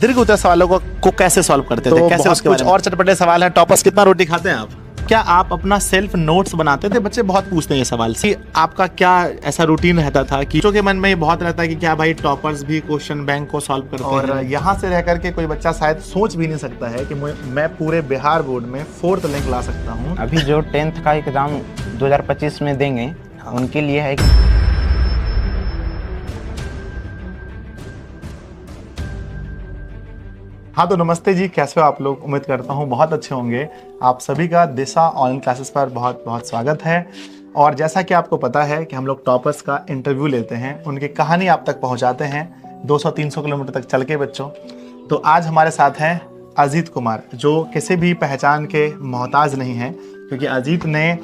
दीर्घ उत्तर सवालों को कैसे सॉल्व करते थे, कैसे उसके बारे में। और चटपटे सवाल हैं। टॉपर्स कितना रोटी खाते हैं आप? क्या आप अपना सेल्फ नोट्स बनाते थे? बच्चे बहुत पूछते हैं ये सवाल कि आपका क्या ऐसा रूटीन रहता था कि बच्चों के मन में ये बहुत रहता है कि क्या भाई टॉपर्स भी क्वेश्चन बैंक को सॉल्व करते हैं। और यहाँ से रह करके कोई बच्चा शायद सोच भी नहीं सकता है कि मैं पूरे बिहार बोर्ड में 4th रैंक ला सकता हूँ। अभी जो 10th का एग्जाम 2025 में देंगे उनके लिए है। हाँ तो नमस्ते जी, कैसे हो आप लोग? उम्मीद करता हूँ बहुत अच्छे होंगे। आप सभी का दिशा ऑनलाइन क्लासेस पर बहुत बहुत स्वागत है। और जैसा कि आपको पता है कि हम लोग टॉपर्स का इंटरव्यू लेते हैं, उनकी कहानी आप तक पहुँचाते हैं 200-300 किलोमीटर तक चल के बच्चों। तो आज हमारे साथ हैं अजीत कुमार, जो किसी भी पहचान के मोहताज नहीं हैं, क्योंकि अजीत ने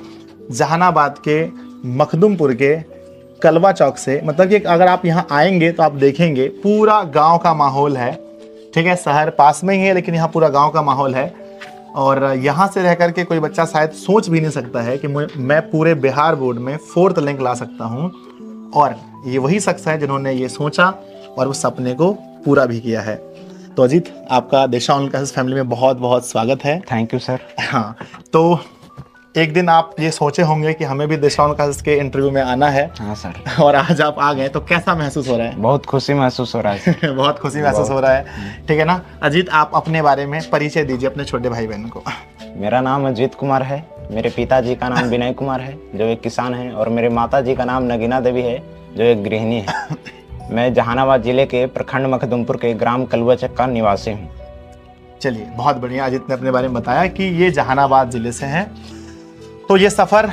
जहानाबाद के मखदुमपुर के कलवा चौक से, मतलब कि अगर आप यहाँ आएंगे तो आप देखेंगे पूरा गाँव का माहौल है। ठीक है, शहर पास में ही है लेकिन यहाँ पूरा गांव का माहौल है। और यहाँ से रह करके कोई बच्चा शायद सोच भी नहीं सकता है कि मैं पूरे बिहार बोर्ड में 4th रैंक ला सकता हूँ। और ये वही शख्स है जिन्होंने ये सोचा और उस सपने को पूरा भी किया है। तो अजीत, आपका दिशा ऑनलाइन क्लासेस फैमिली में बहुत बहुत स्वागत है। Thank you sir. हाँ, तो एक दिन आप ये सोचे होंगे कि हमें भी दिशा ऑनलाइन क्लासेस के इंटरव्यू में आना है। हाँ सर। और आज आप आ गए, तो कैसा महसूस हो रहा है? बहुत खुशी महसूस हो रहा है। बहुत खुशी महसूस हो रहा है। ठीक है ना अजीत, आप अपने बारे में परिचय दीजिए अपने छोटे भाई बहन को। मेरा नाम अजीत कुमार है। मेरे पिताजी का नाम विनय कुमार है, जो एक किसान हैं, और मेरे माता जी का नाम नगीना देवी है, जो एक गृहिणी है। मैं जहानाबाद जिले के प्रखंड मखदुमपुर के ग्राम कलवाचक का निवासी हूँ। चलिए, बहुत बढ़िया। अजीत ने अपने बारे में बताया कि ये जहानाबाद जिले से हैं। तो ये सफ़र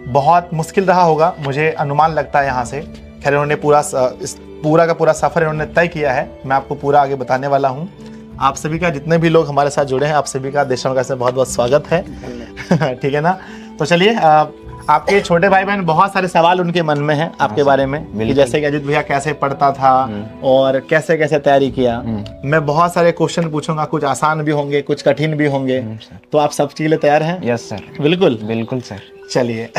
बहुत मुश्किल रहा होगा, मुझे अनुमान लगता है यहाँ से। खैर, इन्होंने पूरा का पूरा सफ़र इन्होंने तय किया है। मैं आपको पूरा आगे बताने वाला हूँ। आप सभी का, जितने भी लोग हमारे साथ जुड़े हैं, आप सभी का दिशा ऑनलाइन से बहुत बहुत स्वागत है। ठीक है ना। तो चलिए, आपके छोटे भाई बहन बहुत सारे सवाल उनके मन में हैं आपके बारे में, कि जैसे कि अजीत भैया कैसे पढ़ता था और कैसे कैसे तैयारी किया। मैं बहुत सारे क्वेश्चन पूछूंगा, कुछ आसान भी होंगे, कुछ कठिन भी होंगे। तो आप सब के लिए तैयार हैं? Yes sir. बिल्कुल बिल्कुल सर। चलिए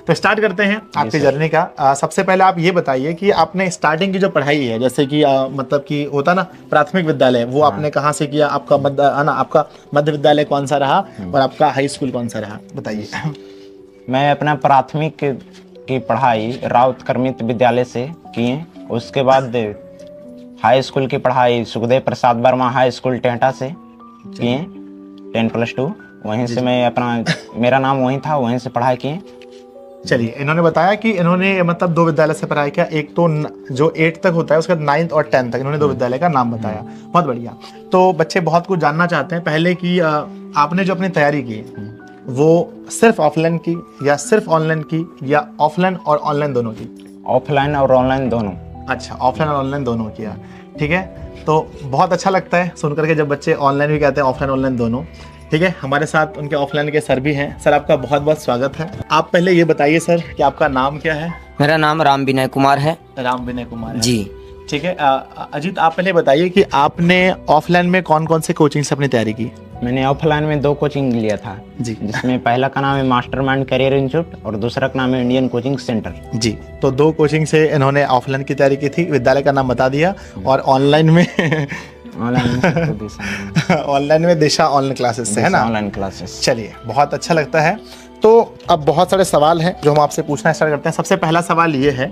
तो स्टार्ट करते हैं आपकी जर्नी का। सबसे पहले आप ये बताइए कि आपने स्टार्टिंग की जो पढ़ाई है, जैसे कि मतलब कि होता ना प्राथमिक विद्यालय, वो आपने कहाँ से किया? आपका मध्य विद्यालय कौन सा रहा और आपका हाई स्कूल कौन सा रहा, बताइए। मैं अपना प्राथमिक की पढ़ाई राउत करमित विद्यालय से किए। उसके बाद हाई स्कूल की पढ़ाई सुखदेव प्रसाद वर्मा हाई स्कूल टेहटा से किए, 10+2। वहीं से मैं अपना, मेरा नाम वहीं था, वहीं से पढ़ाई किए। चलिए, इन्होंने बताया कि इन्होंने मतलब 2 विद्यालय से पढ़ाई किया। एक तो जो 8 तक होता है, उसके बाद 9th और 10th तक इन्होंने 2 विद्यालय का नाम बताया। बहुत बढ़िया। तो बच्चे बहुत कुछ जानना चाहते हैं पहले कि आपने जो अपनी तैयारी की वो सिर्फ ऑफलाइन की या सिर्फ ऑनलाइन की, या ऑफलाइन और ऑनलाइन दोनों की? ऑफलाइन और ऑनलाइन दोनों। अच्छा, ऑफलाइन और ऑनलाइन दोनों किया। ठीक है, तो बहुत अच्छा लगता है सुनकर के जब बच्चे ऑनलाइन भी कहते हैं, ऑफलाइन ऑनलाइन दोनों। ठीक है, हमारे साथ उनके ऑफलाइन के सर भी हैं। सर, आपका बहुत बहुत स्वागत है। आप पहले ये बताइए सर कि आपका नाम क्या है? मेरा नाम राम विनय कुमार है। राम विनय कुमार है जी। ठीक है। अजीत, आप पहले बताइए कि आपने ऑफलाइन में कौन कौन से कोचिंग से अपनी तैयारी की? मैंने ऑफलाइन में 2 कोचिंग लिया था जी, जिसमें पहला का नाम है मास्टरमाइंड करियर इंस्टीट्यूट और दूसरा का नाम है इंडियन कोचिंग सेंटर। जी, तो 2 कोचिंग से इन्होंने ऑफलाइन की तैयारी की थी, विद्यालय का नाम बता दिया। और ऑनलाइन में ऑनलाइन में दिशा ऑनलाइन क्लासेस से, है ना? Online classes. चलिए, बहुत अच्छा लगता है। तो अब बहुत सारे सवाल हैं जो हम आपसे पूछना स्टार्ट करते हैं। सबसे पहला सवाल ये है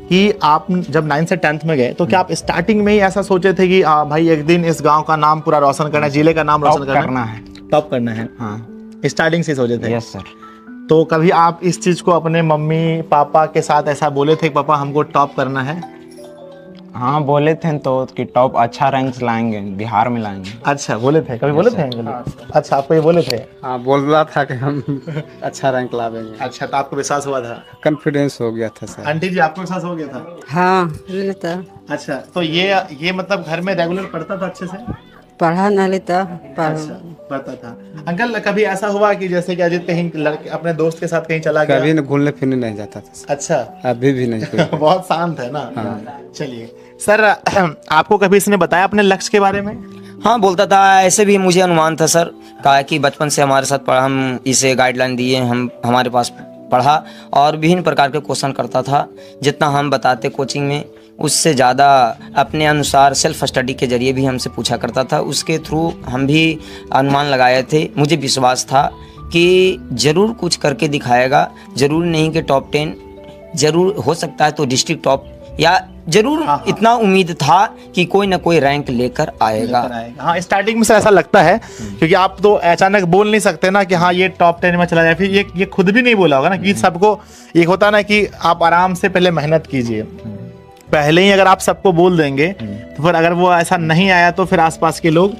कि आप जब 9th से 10th में गए, तो क्या आप स्टार्टिंग में ही ऐसा सोचे थे कि भाई एक दिन इस गांव का नाम पूरा रोशन करना है, जिले का नाम रोशन करना है, टॉप करना है? हाँ, स्टार्टिंग से सोचे थे? Yes sir. तो कभी आप इस चीज को अपने मम्मी पापा के साथ ऐसा बोले थे कि पापा हमको टॉप करना है? हाँ, बोले थे तो कि टॉप अच्छा रैंक लाएंगे, बिहार में लाएंगे। अच्छा, बोले थे? कभी बोले थे? अच्छा, आपको ये बोले थे? हाँ, बोल रहा था कि हम अच्छा रैंक लावेंगे। अच्छा, तो आपको विश्वास हुआ था? कॉन्फिडेंस हो गया था सर। आंटी जी, आपको विश्वास हो गया था? हाँ, मिलता। अच्छा, तो ये मतलब घर में रेगुलर पढ़ता था अच्छे से? पढ़ा न लेता, अच्छा, पढ़ता था। अंकल, कभी ऐसा हुआ कि जैसे कि अजीत कहीं लड़के अपने दोस्त के साथ कहीं चला गया? कभी न घूमने फिरने नहीं जाता था सर। अच्छा, अभी भी नहीं। बहुत शांत है ना? चलिए सर, आपको कभी इसने बताया अपने लक्ष्य के बारे में? हाँ, बोलता था। ऐसे भी मुझे अनुमान था सर, कहा कि बचपन से हमारे साथ पढ़ा, हम इसे गाइडलाइन दिए, हम हमारे पास पढ़ा और विभिन्न प्रकार के क्वेश्चन करता था। जितना हम बताते कोचिंग में उससे ज़्यादा अपने अनुसार सेल्फ स्टडी के जरिए भी हमसे पूछा करता था। उसके थ्रू हम भी अनुमान लगाए थे। मुझे विश्वास था कि ज़रूर कुछ करके दिखाएगा, ज़रूर नहीं कि टॉप 10, ज़रूर हो सकता है तो डिस्ट्रिक्ट टॉप, या जरूर इतना उम्मीद था कि कोई ना कोई रैंक लेकर आएगा। हाँ, स्टार्टिंग में से ऐसा लगता है, क्योंकि आप तो अचानक बोल नहीं सकते ना कि हाँ ये टॉप 10 में चला जाए। फिर ये खुद भी नहीं बोला होगा ना, कि सबको एक होता ना कि आप आराम से पहले मेहनत कीजिए। पहले ही अगर आप सबको बोल देंगे तो फिर अगर वो ऐसा नहीं आया तो फिर आसपास के लोग।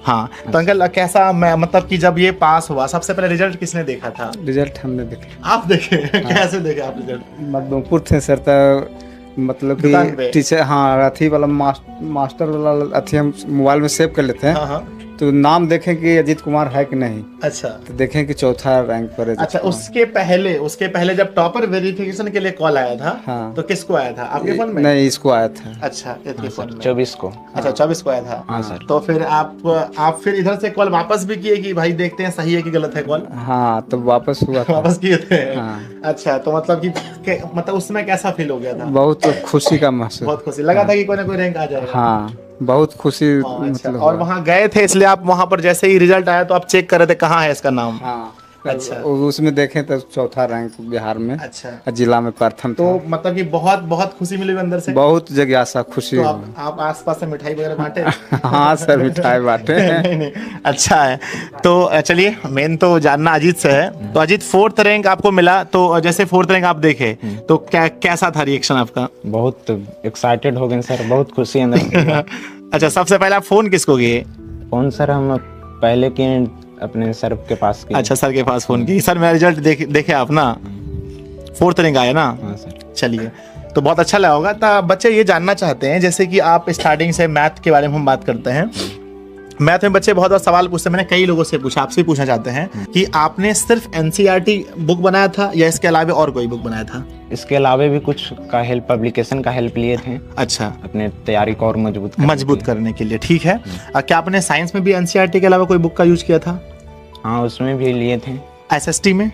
हाँ, तो अंकल कैसा, मैं मतलब कि जब ये पास हुआ सबसे पहले रिजल्ट किसने देखा था? रिजल्ट हमने देखे। आप देखे? कैसे देखे आप रिजल्ट? मखदूमपुर थे सर, तो मतलब कि टीचर, हाँ, अथी वाला मास्टर वाला अथी हम मोबाइल में सेव कर लेते हैं। हाँ। तो नाम देखें कि अजीत कुमार है कि नहीं। अच्छा, तो देखें कि चौथा रैंक पर है। अच्छा, उसके पहले जब टॉपर वेरिफिकेशन के लिए कॉल आया था, हाँ। तो किसको आया था? आपके फोन में? नहीं, इसको आया था। अच्छा, इसके फोन में 24 को। अच्छा, 24 को आया था। हाँ सर। तो फिर आप फिर इधर से कॉल वापस भी किए कि भाई देखते हैं सही है कि गलत है कॉल? हाँ, तो वापस हुआ था। वापस किए थे? हाँ। अच्छा, तो मतलब कि मतलब उस समय कैसा फील हो गया था? बहुत खुशी का महसूस। बहुत खुशी लगा था कि कोई ना कोई रैंक आ जाएगा। हाँ, बहुत खुशी। अच्छा, मतलब और वहाँ गए थे इसलिए आप वहाँ पर जैसे ही रिजल्ट आया तो आप चेक कर रहे थे कहाँ है इसका नाम? हाँ, अच्छा। उसमें देखें तो चौथा रैंक बिहार में। अच्छा, जिला में प्रथम तो था। मतलब कि बहुत बहुत खुशी मिली अंदर से? बहुत जिज्ञासा, खुशी। तो आप आसपास से मिठाई वगैरह बांटे? हाँ सर, मिठाई बांटे। नहीं, अच्छा है। तो चलिए, मेन तो जानना अजीत से है। तो अजीत, 4th रैंक आपको मिला, तो जैसे 4th रैंक आप देखे तो कैसा था रिएक्शन आपका? बहुत एक्साइटेड हो गए सर, बहुत खुशी अंदर से। अच्छा, सबसे पहले आप फोन किसको किए? फोन सर हम पहले के अपने सर के पास किए। अच्छा, सर के पास फोन की। सर, मेरा रिजल्ट देखे आप ना, 4th रैंक आया ना? हाँ सर। चलिए, तो बहुत अच्छा लगा होगा। तो बच्चे ये जानना चाहते हैं, जैसे कि आप स्टार्टिंग से मैथ के बारे में हम बात करते हैं। मैथ में बच्चे बहुत बार सवाल पूछते हैं, मैंने कई लोगों से पूछा, आपसे पूछना चाहते हैं कि आपने सिर्फ एनसीईआरटी बुक बनाया था या इसके अलावा और कोई बुक बनाया था? इसके अलावा भी कुछ का हेल्प, पब्लिकेशन का हेल्प लिए थे। अच्छा, अपने तैयारी को और मजबूत करने के लिए। ठीक है। क्या आपने साइंस में भी एनसीईआरटी के अलावा कोई बुक का यूज किया था? हाँ, उसमें भी लिए थे। एसएसटी में?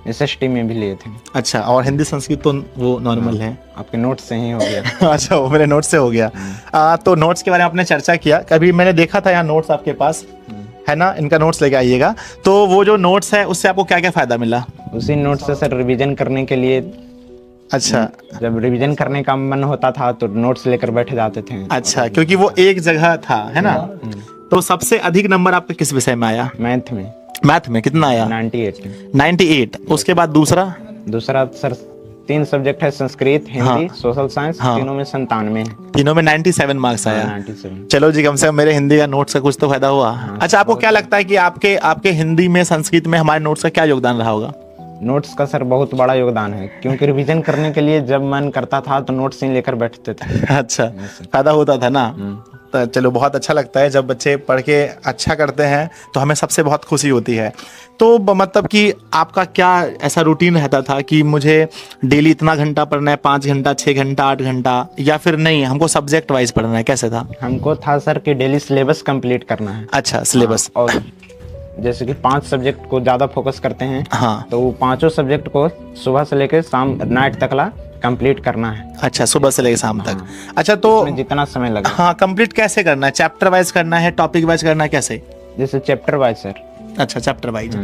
एसएसटी में भी लिए थे। अच्छा, और हिंदी संस्कृत तो वो नॉर्मल है? आपके नोट से ही हो गया। अच्छा, वो मेरे नोट्स से हो गया। तो नोट्स के बारे में आपने चर्चा किया, कभी मैंने देखा था यहाँ नोट्स आपके पास है ना, इनका नोट्स लेके आइएगा। तो वो जो नोट्स है उससे आपको क्या क्या फायदा मिला? उसी नोट से सर रिवीजन करने के लिए। अच्छा, जब रिवीजन करने का मन होता था तो नोट्स लेकर बैठ जाते थे। अच्छा, क्योंकि वो एक जगह था, है ना? तो सबसे अधिक नंबर आपका किस विषय में आया? मैथ में कितना आया? 98। उसके बाद दूसरा सर 3 सब्जेक्ट है, संस्कृत, हिंदी, सोशल साइंस। तीनों में 97। तीनों में 97 मार्क्स आया। 97। चलो जी, कम से कम मेरे हिंदी का नोट्स का कुछ तो फायदा हुआ। अच्छा, आपको क्या लगता है कि आपके हिंदी में, संस्कृत में हमारे नोट्स का क्या योगदान रहा होगा? नोट्स का सर बहुत बड़ा योगदान है, क्योंकि रिवीजन करने के लिए जब मन करता था तो नोट्स ही लेकर बैठते थे। अच्छा, फायदा होता था ना? तो चलो, बहुत अच्छा लगता है जब बच्चे पढ़ के अच्छा करते हैं, तो हमें सबसे बहुत खुशी होती है। तो मतलब कि आपका क्या ऐसा रूटीन रहता था कि मुझे डेली इतना घंटा पढ़ना है, 5 घंटा, 6 घंटा, 8 घंटा, या फिर नहीं हमको सब्जेक्ट वाइज पढ़ना है? कैसे था? हमको था सर कि डेली सिलेबस कंप्लीट करना है। अच्छा, सिलेबस। और जैसे कि 5 सब्जेक्ट को ज़्यादा फोकस करते हैं। हाँ, तो वो 5 सब्जेक्ट को सुबह से लेकर शाम नाइट तक ला कंप्लीट करना है। अच्छा, सुबह से लेकर शाम तक। अच्छा, तो जितना समय लगे। हाँ, कंप्लीट कैसे करना है? चैप्टर वाइज करना है, टॉपिक वाइज करना है, कैसे? जैसे चैप्टर वाइज सर। अच्छा, चैप्टर वाइज।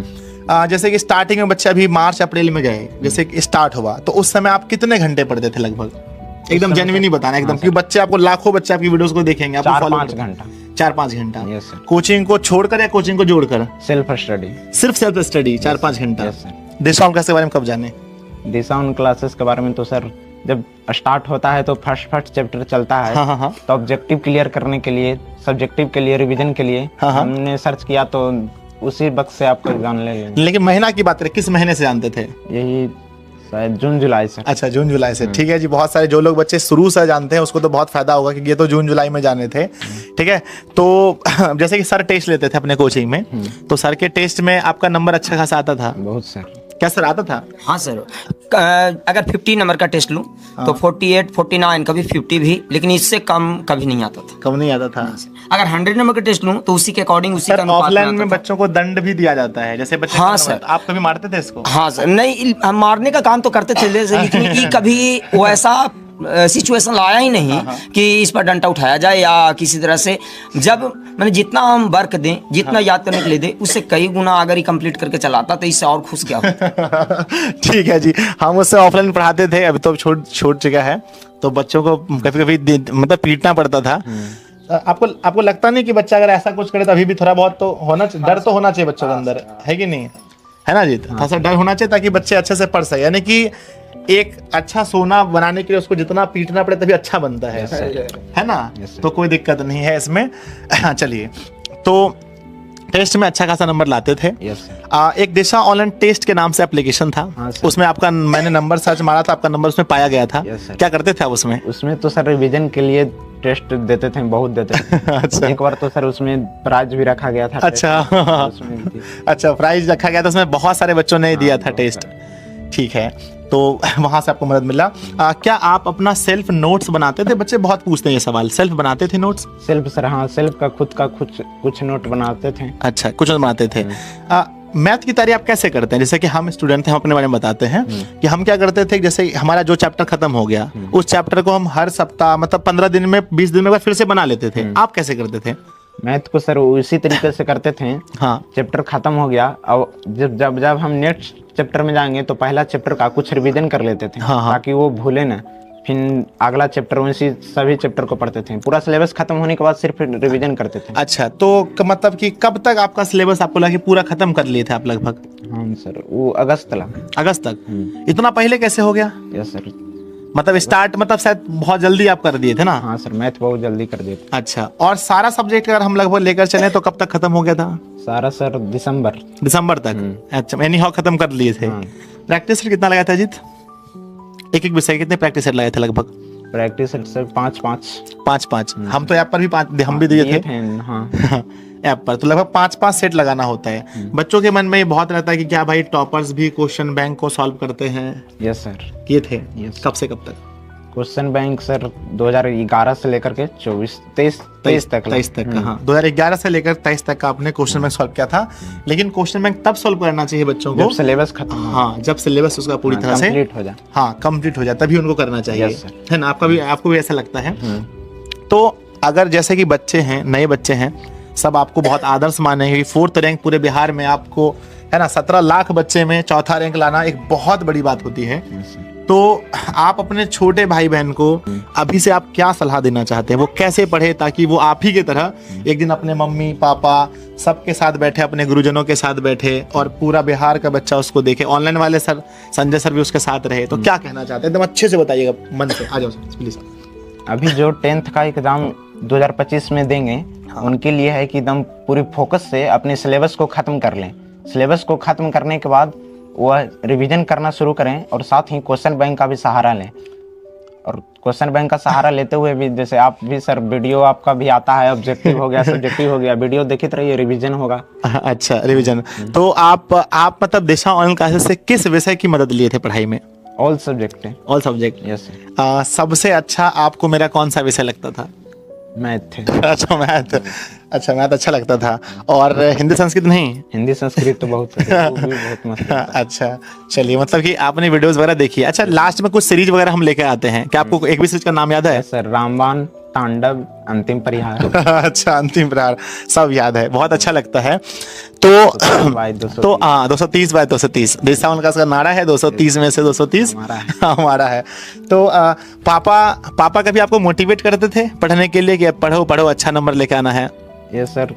जैसे कि स्टार्टिंग में बच्चे अभी मार्च अप्रैल में गए, जैसे कि स्टार्ट हुआ, तो उस समय आप कितने घंटे पढ़ते थे लगभग? एकदम जेन्युइन ही बताना एकदम, क्योंकि बच्चे आपको लाखों बच्चे आपकी वीडियोस को देखेंगे, आपको फॉलो 4-5 घंटा। 4-5 घंटा। Yes sir. कोचिंग को छोड़कर या कोचिंग को जोड़कर? Self study. सिर्फ सेल्फ स्टडी 4-5 घंटा। Yes sir. दिशा क्लास के बारे में कब जाने? दिशा उन क्लासेस के बारे में तो सर जब स्टार्ट होता है तो फर्स्ट चैप्टर चलता है। हाँ। तो ऑब्जेक्टिव क्लियर करने के लिए, सब्जेक्टिव के लिए, रिवीजन के लिए हमने सर्च किया, तो उसी वक्त से आपको जान लेंगे। लेकिन महीना की बात करें, किस महीने से जानते थे? यही शायद जून जुलाई से। अच्छा, जून जुलाई से। ठीक है जी, बहुत सारे जो लोग बच्चे शुरू से जानते हैं उसको तो बहुत फायदा होगा, क्योंकि ये तो जून जुलाई में जाने थे। ठीक है, तो जैसे कि सर टेस्ट लेते थे अपने कोचिंग में, तो सर के टेस्ट में आपका नंबर अच्छा खासा आता था? बहुत सर। क्या सर आता था? हाँ सर, अगर 50 नंबर का टेस्ट लूँ तो 48, 49, कभी 50 भी, लेकिन इससे कम कभी नहीं आता था। कम नहीं आता था? अगर 100 नंबर का टेस्ट लूँ तो उसी के अकॉर्डिंग, उसी का अनुपात ऑफलाइन में बच्चों को दंड भी दिया जाता है, जैसे बच्चे। हाँ सर। आप कभी मारते थे इसको? हाँ सर, नहीं, हम मारने का काम तो करते थे, लेकिन कभी वैसा सिचुएशन लाया ही नहीं कि इस पर डंडा उठाया जाए या किसी तरह से। जब मैंने जितना हम वर्क दें, जितना याद करने के लिए दें, उससे कई गुना अगर ही कंप्लीट करके चलाता तो इससे और खुश क्या होता। ठीक है जी, हम उससे ऑफलाइन पढ़ाते थे, अभी तो छूट चुका है, तो बच्चों को कभी कभी मतलब पीटना पड़ता था। आपको लगता नहीं कि बच्चा अगर ऐसा कुछ करे तो अभी भी थोड़ा बहुत तो होना चाहिए, डर तो होना चाहिए बच्चों के अंदर, है कि नहीं, है ना जी? थोड़ा सा डर होना चाहिए ताकि बच्चे अच्छे से पढ़ सके। यानी कि एक अच्छा सोना बनाने के लिए उसको जितना पीटना पड़े तभी अच्छा बनता है ना? तो कोई दिक्कत नहीं है इसमें। चलिए, तो टेस्ट में अच्छा खासा नंबर लाते थे। एक दिशा ऑनलाइन टेस्ट के नाम से एप्लीकेशन था। उसमें आपका, मैंने नंबर सर्च मारा था, आपका नंबर उसमें पाया गया था। क्या करते थे आप उसमें? उसमें तो सर रिवीजन के लिए टेस्ट देते थे, बहुत देते थे। अच्छा। एक बार तो सर उसमें प्राइज भी रखा गया था। अच्छा। अच्छा, प्राइज रखा गया था, उसमें बहुत सारे बच्चों ने दिया था टेस्ट। ठीक है, तो वहां से आपको मदद मिला। क्या आप अपना सेल्फ नोट्स बनाते थे? बच्चे बहुत पूछते हैं ये सवाल, सेल्फ बनाते थे नोट्स? सेल्फ सर, हाँ, सेल्फ का खुद का कुछ नोट बनाते थे। अच्छा, कुछ नोट बनाते थे। मैथ की तैयारी आप कैसे करते हैं? जैसे कि हम स्टूडेंट हैं, हम अपने बारे में बताते हैं कि हम क्या करते थे, जैसे हमारा जो चैप्टर खत्म हो गया, उस चैप्टर को हम हर सप्ताह मतलब 15 दिन में, 20 दिन में फिर से बना लेते थे। आप कैसे करते थे? मैथ को सर उसी तरीके से करते थे। हाँ, चैप्टर खत्म हो गया और जब हम नेक्स्ट चैप्टर में जाएंगे तो पहला चैप्टर का कुछ रिवीजन कर लेते थे। हाँ। ताकि वो भूले ना, फिर अगला चैप्टर उसी सभी चैप्टर को पढ़ते थे। पूरा सिलेबस खत्म होने के बाद सिर्फ रिवीजन करते थे। अच्छा, तो मतलब कि कब तक आपका सिलेबस आपको लगा कि पूरा खत्म कर लिए थे आप लगभग? हाँ सर, वो अगस्त तक। इतना पहले कैसे हो गया? Yes sir. मतलब स्टार्ट, मतलब शायद बहुत जल्दी आप कर दिए थे ना? हाँ सर, मैथ बहुत जल्दी कर दिए थे। अच्छा, और सारा सब्जेक्ट अगर हम लगभग लेकर चले तो कब तक खत्म हो गया था? सारा सर दिसंबर तक। अच्छा, एनी हाउ खत्म कर लिए थे। प्रैक्टिस कितना लगा था अजीत? एक विषय कितने प्रैक्टिस सेट लगाए थे लगभग? Practice set sir 5-5। हम तो ऐप पर भी 5 हम भी दिए थे। हाँ। ऐप पर तो लगभग 5-5 सेट लगाना होता है। बच्चों के मन में ये बहुत रहता है कि क्या भाई टॉपर्स भी क्वेश्चन बैंक को सॉल्व करते हैं? यस सर, किए थे। कब से कब तक? क्वेश्चन बैंक सर 2011 से लेकर के 23 तक। हाँ, 2011 से लेकर 23 तक का आपने क्वेश्चन बैंक सॉल्व किया था। लेकिन क्वेश्चन बैंक तब सॉल्व करना चाहिए बच्चों को जब सिलेबस खत्म हो। हाँ, जब सिलेबस उसका पूरी तरह से कंप्लीट हो जाए। हाँ, कंप्लीट हो जाए तभी उनको करना चाहिए, है ना? आपको भी ऐसा लगता है? तो अगर जैसे कि बच्चे हैं, नए बच्चे हैं, सब आपको बहुत आदर्श मानेंगे। 4th रैंक पूरे बिहार में आपको, है ना, 17 लाख बच्चे में 4था रैंक लाना एक बहुत बड़ी बात होती है। तो आप अपने छोटे भाई बहन को अभी से आप क्या सलाह देना चाहते हैं? वो कैसे पढ़े ताकि वो आप ही की तरह एक दिन अपने मम्मी पापा सबके साथ बैठे, अपने गुरुजनों के साथ बैठे और पूरा बिहार का बच्चा उसको देखे? ऑनलाइन वाले सर, संजय सर भी उसके साथ रहे, तो क्या कहना चाहते हैं? एकदम अच्छे से बताइएगा, मन से। आ जाओ सर, प्लीज। अभी जो 10th का एग्जाम 2025 में देंगे, उनके लिए है कि एकदम पूरी फोकस से अपने सिलेबस को खत्म कर लें। सिलेबस को खत्म करने के बाद वह रिवीजन करना शुरू करें और साथ ही क्वेश्चन बैंक का भी सहारा लें। और क्वेश्चन बैंक का सहारा लेते हुए भी, जैसे आप भी सर, वीडियो आपका भी आता है, ऑब्जेक्टिव हो गया, सब्जेक्टिव हो गया, वीडियो देखते रहिए, रिवीजन होगा। अच्छा, रिवीजन। तो आप मतलब दिशा ऑनलाइन क्लासेस से किस विषय की मदद लिए थे पढ़ाई में? ऑल सब्जेक्ट है। All subject. यस। सबसे अच्छा आपको मेरा कौन सा विषय लगता था? मैथ थे। अच्छा, मैथ अच्छा लगता था। और हिंदी संस्कृत नहीं? हिंदी संस्कृत तो बहुत मस्त। अच्छा, चलिए, मतलब कि आपने वीडियोस वगैरह देखी है। अच्छा, लास्ट में कुछ सीरीज वगैरह हम लेकर आते हैं, क्या आपको एक भी सीरीज का नाम याद है? सर, रामबाण, तांडव, अंतिम परिहार। अच्छा, अंतिम परिहार सब याद है, बहुत अच्छा लगता है। तो 230/230 दिशा उनका नारा है, 230 में से 230 हमारा है। तो पापा कभी आपको मोटिवेट करते थे पढ़ने के लिए कि पढ़ो अच्छा नंबर लेके आना है? ये सर,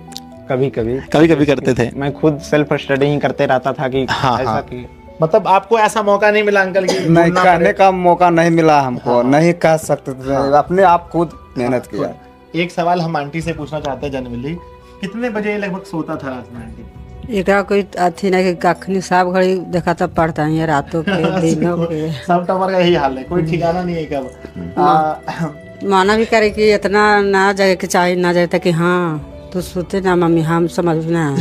कभी करते थे। मैं खुद सेल्फ स्टडी ही करते रहता था कि ऐसा कि मतलब आपको ऐसा मौका नहीं मिला अंकल कि नहीं, कहने का मौका नहीं मिला हमको। नहीं कह सकते थे, अपने आप खुद मेहनत किया। एक सवाल हम आंटी से पूछना चाहते हैं जनरली, कितने बजे लगभग सोता था रात में आंटी? एकरा कोई अथी नहीं कि कखनी सब घड़ी देखा तब पढ़ता है, रातों के दिनों के। सब टॉपर का यही हाल है, कोई ठिकाना नहीं है कब। माना भी करे कि इतना ना जगह के चाहिए, ना जगह कि हाँ तो सोते ना मम्मी, हम समझना है।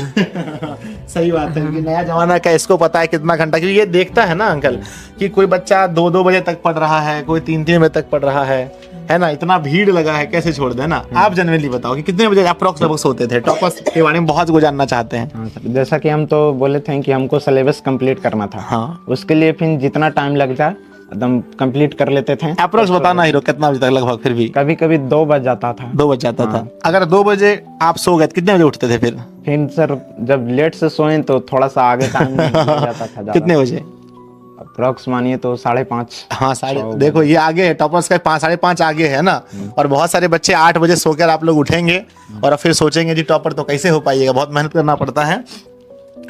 सही बात है कि नया जमाना का इसको पता है कितना घंटा, क्योंकि ये देखता है ना अंकल कि कोई बच्चा 2-2 बजे तक पढ़ रहा है, कोई 3-3 बजे तक पढ़ रहा है ना, इतना भीड़ लगा है, कैसे छोड़ दे ना। आप जनरली बताओ कि कितने बजे अप्रोक्स सोते थे? टॉपर्स के बारे में बहुत कुछ जानना चाहते हैं। हाँ सर, जैसा कि हम तो बोले थे कि हमको सिलेबस कंप्लीट करना था। हाँ। उसके लिए फिर जितना टाइम लग जाए एकदम कंप्लीट कर लेते थे। अप्रोक्स बताना हीरो कितना बजे तक लगभग? फिर भी कभी कभी 2 बज जाता था। 2 बज जाता था। अगर 2 बजे आप सो गए तो कितने बजे उठते थे फिर? फिर सर जब लेट से सोए तो थोड़ा सा आगे टाइम हो जाता था। कितने बजे? अप्रोक्स मानिए तो 5:30। हाँ, देखो ये आगे है, टॉपर्स का 5 साढ़े 5 आगे है ना। और बहुत सारे बच्चे 8 बजे सोकर आप लोग उठेंगे और फिर सोचेंगे जी टॉपर तो कैसे हो पाइएगा, बहुत मेहनत करना पड़ता है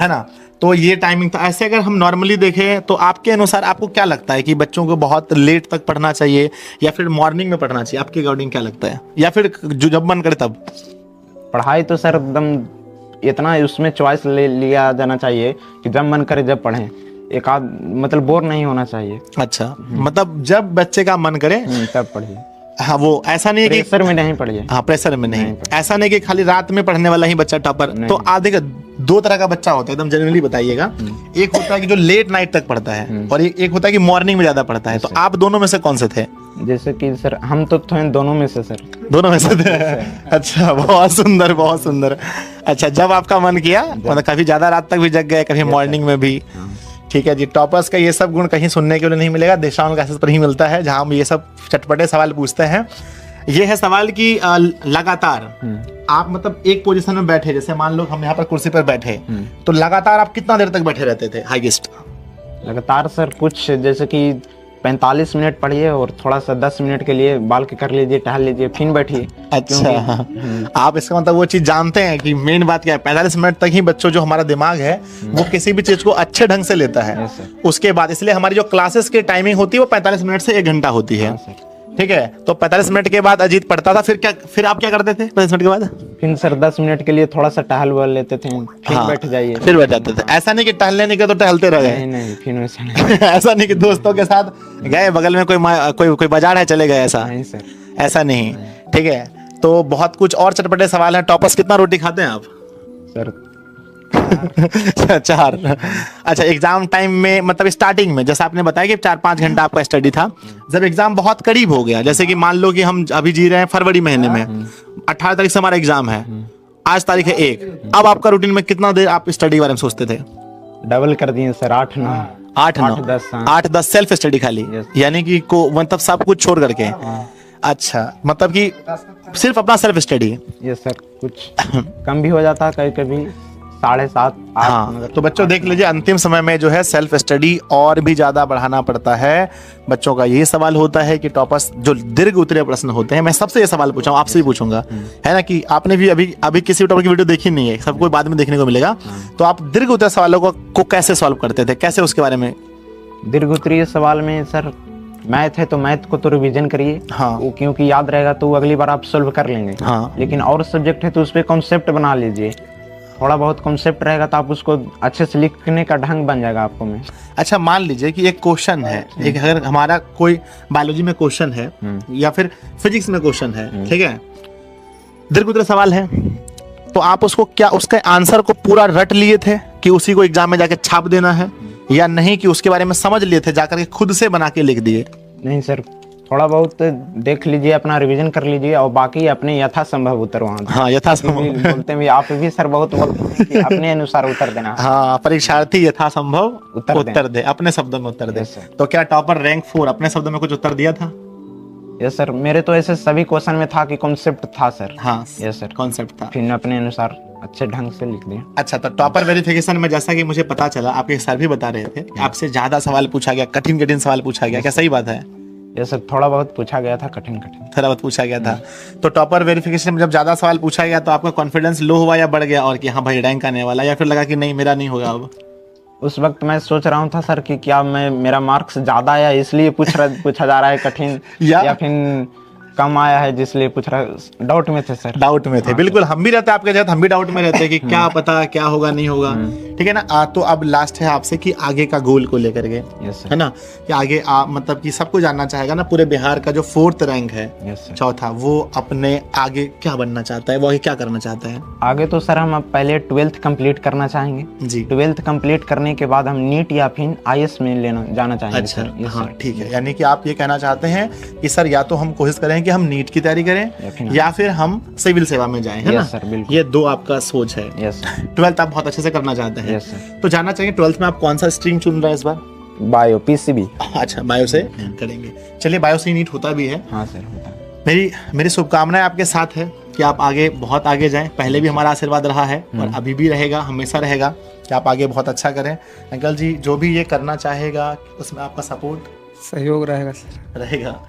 ना। तो ये टाइमिंग था। ऐसे अगर हम नॉर्मली देखें तो आपके अनुसार आपको क्या लगता है कि बच्चों को बहुत लेट तक पढ़ना चाहिए या फिर मॉर्निंग में पढ़ना चाहिए? आपके अकॉर्डिंग क्या लगता है? या फिर जो जब मन करे तब? पढ़ाई तो सर एकदम इतना उसमें चॉइस ले लिया जाना चाहिए कि जब मन करे जब पढ़ें। एक आध मतलब बोर नहीं होना चाहिए। अच्छा, मतलब जब बच्चे का मन करे तब पढ़िए। हाँ, वो ऐसा नहीं है कि प्रेशर में नहीं पढ़िए। हाँ, प्रेशर में नहीं। ऐसा नहीं कि खाली रात में पढ़ने वाला ही बच्चा टॉपर। तो आप देखिए 2 तरह का बच्चा होता है, एकदम जनरली बताइएगा। एक होता है कि जो लेट नाइट तक पढ़ता है और एक होता है कि मॉर्निंग में ज्यादा पढ़ता है। तो आप दोनों में से कौन से थे? जैसे कि सर हम तो थे दोनों में से सर। दोनों में से थे। अच्छा, बहुत सुंदर, बहुत सुंदर। अच्छा, जब आपका मन किया मतलब कभी ज्यादा रात तक भी जग गए, कभी मॉर्निंग में भी। ठीक है जी। टॉपर्स का ये सब गुण कहीं सुनने के लिए नहीं मिलेगा, दिशा ऑनलाइन क्लासेस पर ही मिलता है, जहां हम ये सब चटपटे सवाल पूछते हैं। ये है सवाल कि लगातार आप मतलब एक पोजीशन में बैठे, जैसे मान लो हम यहाँ पर कुर्सी पर बैठे, तो लगातार आप कितना देर तक बैठे रहते थे हाईएस्ट? लगातार सर कुछ जैसे कि 45 मिनट पढ़िए और थोड़ा सा 10 मिनट के लिए बाल के कर लीजिए, टहल लीजिए, फिर बैठिए। अच्छा, आप इसका मतलब वो चीज जानते हैं कि मेन बात क्या है? 45 मिनट तक ही बच्चों जो हमारा दिमाग है वो किसी भी चीज को अच्छे ढंग से लेता है। उसके बाद इसलिए हमारी जो क्लासेस की टाइमिंग होती है वो 45 मिनट से 1 घंटा होती है। ठीक है, तो 45 मिनट के बाद अजीत पढ़ता था, फिर आप क्या करते थे 45 मिनट के बाद? फिर सर 10 मिनट के लिए थोड़ा सा टहल वहल लेते थे, फिर बैठ जाइए, फिर बैठ जाते थे। ऐसा नहीं कि टहलने नहीं गए तो टहलते रह गए? नहीं, फिर वैसा नहीं। ऐसा नहीं कि दोस्तों के साथ गए, बगल में कोई बाजार है चले गए, ऐसा नहीं सर, ऐसा नहीं। ठीक है, तो बहुत कुछ और चटपटे सवाल हैं। टॉपर्स कितना रोटी खाते हैं आप? सर 4। अच्छा, एग्जाम टाइम में मतलब स्टार्टिंग में जैसा आपने बताया कि 4-5 घंटा आपका स्टडी था, जब एग्जाम बहुत करीब हो गया, जैसे कि मान लो कि हम अभी जी रहे हैं फरवरी महीने में, 18 तारीख से हमारा एग्जाम है, आज तारीख है 1, अब आपका रूटीन में कितना देर आप स्टडी के बारे में सोचते थे? डबल कर दिए सर, 8-10 सेल्फ स्टडी खाली, यानी कि मतलब सब कुछ छोड़ करके। अच्छा, मतलब कि सिर्फ अपना सेल्फ स्टडी? ये सर कुछ कम भी हो जाता है कभी कभी, 7:30-8। हाँ, तो बच्चों देख लीजिए, अंतिम समय में जो है सेल्फ स्टडी और भी ज्यादा बढ़ाना पड़ता है। बच्चों का ये सवाल होता है कि टॉपर्स जो दीर्घ उत्तरीय प्रश्न होते हैं, मैं सबसे ये सवाल पूछा हूँ, आपसे भी पूछूंगा, है ना, कि आपने भी अभी किसी टॉपर की वीडियो देखी नहीं है, सबको बाद में देखने को मिलेगा। तो आप दीर्घ उत्तरीय सवालों को कैसे सॉल्व करते थे, कैसे उसके बारे में? दीर्घ उत्तरीय सवाल में सर मैथ है तो मैथ को तो रिवीजन करिए। हाँ, वो क्योंकि याद रहेगा तो अगली बार आप सॉल्व कर लेंगे। हाँ, लेकिन और सब्जेक्ट है तो उस पर कॉन्सेप्ट बना लीजिए, थोड़ा बहुत कॉन्सेप्ट रहेगा तो आप उसको अच्छे से लिखने का ढंग बन जाएगा आपको में। अच्छा, मान लीजिए कि एक क्वेश्चन है, एक अगर हमारा कोई बायोलॉजी में क्वेश्चन है या फिर फिजिक्स में क्वेश्चन है, ठीक है, दीर्घ उत्तरीय सवाल है, तो आप उसको क्या उसके आंसर को पूरा रट लिए थे कि उसी को एग्जाम में जाके छाप देना है, या नहीं कि उसके बारे में समझ लिए थे जाकर के खुद से बना के लिख दिए? नहीं सर, थोड़ा बहुत देख लीजिए, अपना रिवीजन कर लीजिए और बाकी अपने यथासंभव उत्तर वहाँ। हाँ, यथासंभव बोलते हैं आप भी सर, बहुत बोलते हैं कि अपने अनुसार उत्तर देना। हाँ, परीक्षार्थी यथासंभव उत्तर दे, अपने शब्दों में उत्तर दे। तो क्या टॉपर रैंक 4 अपने शब्दों में कुछ उत्तर दिया था? यस सर, मेरे तो ऐसे सभी क्वेश्चन में था कि कॉन्सेप्ट था सर। हाँ, यस सर, कॉन्सेप्ट था, फिर अपने अनुसार अच्छे ढंग से लिख दिया। अच्छा, तो टॉपर वेरिफिकेशन में जैसा कि मुझे पता चला, आपके सर भी बता रहे थे, आपसे ज्यादा सवाल पूछा गया, कठिन सवाल पूछा गया, क्या सही बात है? ये सब थोड़ा बहुत पूछा गया था, कठिन थोड़ा बहुत पूछा गया था। तो टॉपर वेरिफिकेशन में जब ज्यादा सवाल पूछा गया तो आपका कॉन्फिडेंस लो हुआ या बढ़ गया, और कि हाँ भाई रैंक आने वाला, या फिर लगा कि नहीं मेरा नहीं होगा? अब उस वक्त मैं सोच रहा था सर कि क्या मेरा मार्क्स ज्यादा आया इसलिए पूछा जा रहा है कठिन, या फिर कम आया है जिसलिए पूछ रहा। डाउट में थे सर, डाउट में थे। हाँ, बिल्कुल, हम भी रहते हैं आपके साथ, हम भी डाउट में रहते हैं कि क्या पता क्या होगा नहीं होगा। ठीक है ना। तो अब लास्ट है आपसे कि आगे का गोल को लेकर के, है ना, कि आगे मतलब कि सबको जानना चाहेगा ना, पूरे बिहार का जो 4th रैंक है, चौथा, वो अपने आगे क्या बनना चाहता है, वो आगे क्या करना चाहता है? आगे तो सर हम पहले 12th कंप्लीट करना चाहेंगे जी। 12th कंप्लीट करने के बाद हम नीट या फिर IAS में जाना चाहेंगे। अच्छा, हाँ, ठीक है, यानी कि आप ये कहना चाहते हैं कि सर या तो हम कोशिश करें कि हम नीट की तैयारी करें या फिर हम सिविल सेवा में जाएं, है ना सर? बिल्कुल, ये 2 आपका सोच है। 12th आप बहुत अच्छे से करना चाहते हैं। तो जानना चाहिए 12th में आप कौन सा स्ट्रीम चुन रहे हैं इस बार? Bio PCB. अच्छा, बायो से करेंगे। चलिए, बायो से नीट होता भी है। हाँ सर होता है। मेरी शुभकामनाएं आपके साथ है कि आप आगे बहुत आगे जाएं। पहले भी हमारा आशीर्वाद रहा है और अभी भी रहेगा, हमेशा रहेगा कि आप आगे बहुत अच्छा करें। अंकल जी, जो भी ये करना चाहेगा उसमें आपका सपोर्ट सहयोग रहेगा सर। रहेगा।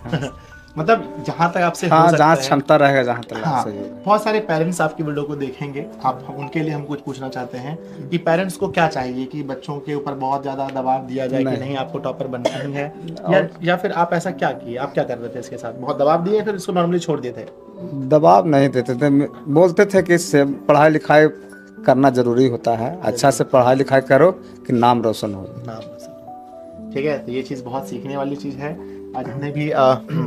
मतलब जहाँ तक आपसे हो हाँ, सकता जहाँ है। क्षमता रहेगा, जहाँ तक हाँ, सहयोग। बहुत सारे पेरेंट्स आपकी वीडियो को देखेंगे, आप उनके लिए हम कुछ पूछना चाहते हैं कि पेरेंट्स को क्या चाहिए कि बच्चों के ऊपर बहुत ज्यादा दबाव दिया जाए कि नहीं आपको टॉपर बनना ही है, या फिर आप ऐसा क्या किए, आप क्या कर रहे थे इसके साथ? बहुत दबाव दिए फिर इसको नॉर्मली छोड़ दिए थे? दबाव नहीं देते थे, बोलते थे कि पढ़ाई लिखाई करना जरूरी होता है, अच्छा से पढ़ाई लिखाई करो कि नाम रोशन हो। ठीक है, तो ये चीज़ बहुत सीखने वाली चीज़ है। आज हमने भी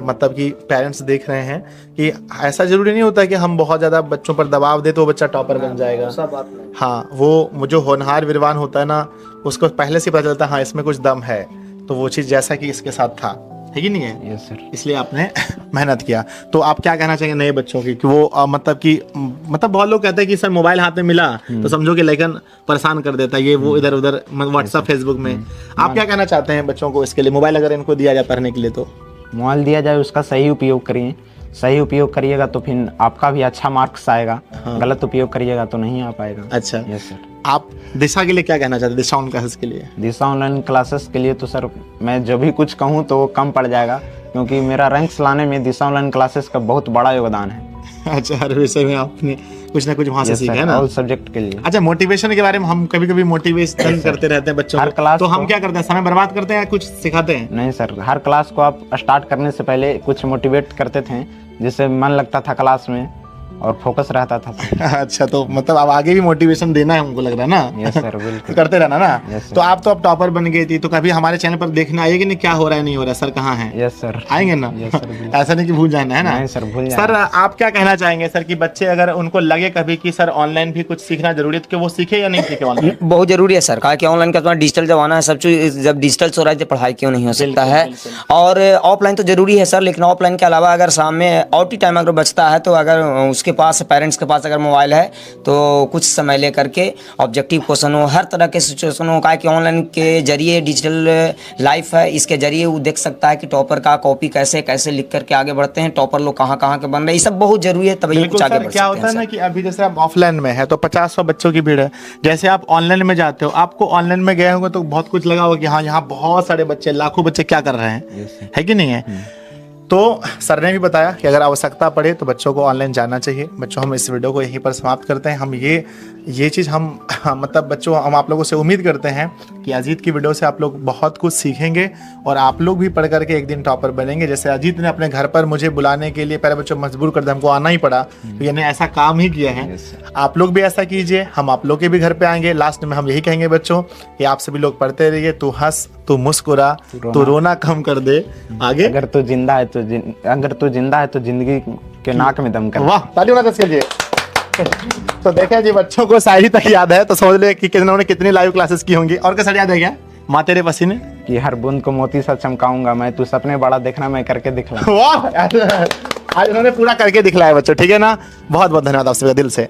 मतलब कि पेरेंट्स देख रहे हैं कि ऐसा जरूरी नहीं होता कि हम बहुत ज़्यादा बच्चों पर दबाव दे तो वो बच्चा टॉपर बन जाएगा। सब बात नहीं। हाँ, वो जो होनहार विद्वान होता है ना, उसको पहले से पता चलता है हाँ इसमें कुछ दम है, तो वो चीज़ जैसा कि इसके साथ था, है कि नहीं है? Yes sir. इसलिए आपने मेहनत किया। तो आप क्या कहना चाहेंगे नए बच्चों की कि वो मतलब बहुत लोग कहते हैं कि सर मोबाइल हाथ में मिला तो समझो कि लेकिन परेशान कर देता है, ये वो इधर उधर व्हाट्सएप फेसबुक में। आप क्या कहना चाहते हैं बच्चों को इसके लिए? मोबाइल अगर इनको दिया जाए पढ़ने के लिए तो मोबाइल दिया जाए, उसका सही उपयोग करिए। सही उपयोग करिएगा तो फिर आपका भी अच्छा मार्क्स आएगा। हाँ। गलत उपयोग करिएगा तो नहीं आ पाएगा। अच्छा, यस सर। आप दिशा के लिए क्या कहना चाहते हैं, दिशा ऑनलाइन क्लासेस के लिए? दिशा ऑनलाइन क्लासेस के लिए तो सर मैं जो भी कुछ कहूँ तो वो कम पड़ जाएगा, क्योंकि मेरा रैंक्स लाने में दिशा ऑनलाइन क्लासेस का बहुत बड़ा योगदान है। अच्छा, हर विषय में आपने कुछ ना कुछ वहाँ से सीखा है ना? ऑल सब्जेक्ट के लिए। अच्छा, मोटिवेशन के बारे में हम कभी कभी मोटिवेशन करते रहते हैं बच्चों हर को, क्लास तो हम को- क्या करते हैं, समय बर्बाद करते हैं या कुछ सिखाते हैं? नहीं सर, हर क्लास को आप स्टार्ट करने से पहले कुछ मोटिवेट करते थे, जिससे मन लगता था क्लास में और फोकस रहता था। अच्छा, तो मतलब अब आगे भी मोटिवेशन देना है हमको लग रहा है ना? यस सर, बिल्कुल। करते रहना ना। Yes, sir. तो आप तो अब टॉपर बन गई थी, तो कभी हमारे चैनल पर देखने आइएगी नहीं क्या हो रहा है नहीं हो रहा है, सर कहाँ है? Yes sir. आएंगे ना? Yes, sir, बिल्कुल। ऐसा नहीं कि भूल जाना है ना? नहीं सर, भूल सर जाना। आप क्या कहना चाहेंगे सर कि बच्चे अगर उनको लगे कभी कि सर ऑनलाइन भी कुछ सीखना जरूरी है तो वो सीखे या नहीं सीखे ऑनलाइन? बहुत जरूरी है सर, कहा कि ऑनलाइन का तुम्हारा डिजिटल जमाना है, सब चीज जब डिजिटल से हो रहा है तो पढ़ाई क्यों नहीं हो सकता है। और ऑफलाइन तो जरूरी है सर, लेकिन ऑफलाइन के अलावा अगर सामने आउट ही टाइम अगर बचता है तो अगर उसके पास पेरेंट्स के पास अगर मोबाइल है तो कुछ समय ले करके ऑब्जेक्टिव क्वेश्चन हो, हर तरह के सिचुएशन हो, कहा कि ऑनलाइन के जरिए डिजिटल लाइफ है, इसके जरिए वो देख सकता है कि टॉपर का कॉपी कैसे कैसे लिख करके आगे बढ़ते हैं, टॉपर लोग कहाँ कहाँ के बन रहे हैं, ये सब बहुत जरूरी है, तभी बिल्कुल कुछ आगे सर, बढ़ क्या सकते होता हैं है ना सर। कि अभी जैसे आप ऑफलाइन में है तो 50-100 बच्चों की भीड़ है, जैसे आप ऑनलाइन में जाते हो आपको ऑनलाइन में गए होंगे तो बहुत कुछ लगा होगा कि हाँ यहाँ बहुत सारे बच्चे, लाखों बच्चे क्या कर रहे हैं, है कि नहीं है? तो सर ने भी बताया कि अगर आवश्यकता पड़े तो बच्चों को ऑनलाइन जाना चाहिए। बच्चों, हम इस वीडियो को यहीं पर समाप्त करते हैं। हम ये चीज़ हम मतलब बच्चों हम आप लोगों से उम्मीद करते हैं कि अजीत की वीडियो से आप लोग बहुत कुछ सीखेंगे और आप लोग भी पढ़ करके एक दिन टॉपर बनेंगे। जैसे अजीत ने अपने घर पर मुझे बुलाने के लिए पहले बच्चों मजबूर कर दिया, हमको आना ही पड़ा, तो यानी ऐसा काम ही किया है। आप लोग भी ऐसा कीजिए, हम आप लोग के भी घर पे आएंगे। लास्ट में हम यही कहेंगे बच्चों कि आप सभी लोग पढ़ते रहिए, तू हंस, तू मुस्कुरा, तू रोना कम कर दे। आगे अगर तू जिंदा है तो जिंदगी के नाक में दम कर। वाह, ताली बना दस कीजिए। तो देखें जी, बच्चों को शायरी तक याद है, तो समझ ले कि किन्होंने कितनी लाइव क्लासेस की होंगी। और क्या सर याद है क्या? माँ तेरे पसीने कि हर बूंद को मोती सा चमकाऊंगा मैं, तू सपने बड़ा देखना मैं करके दिखला। वाह, आज उन्होंने पूरा करके दिखलाया बच्चों, ठीक है ना? बहुत बहुत धन्यवाद आप सभी का दिल से।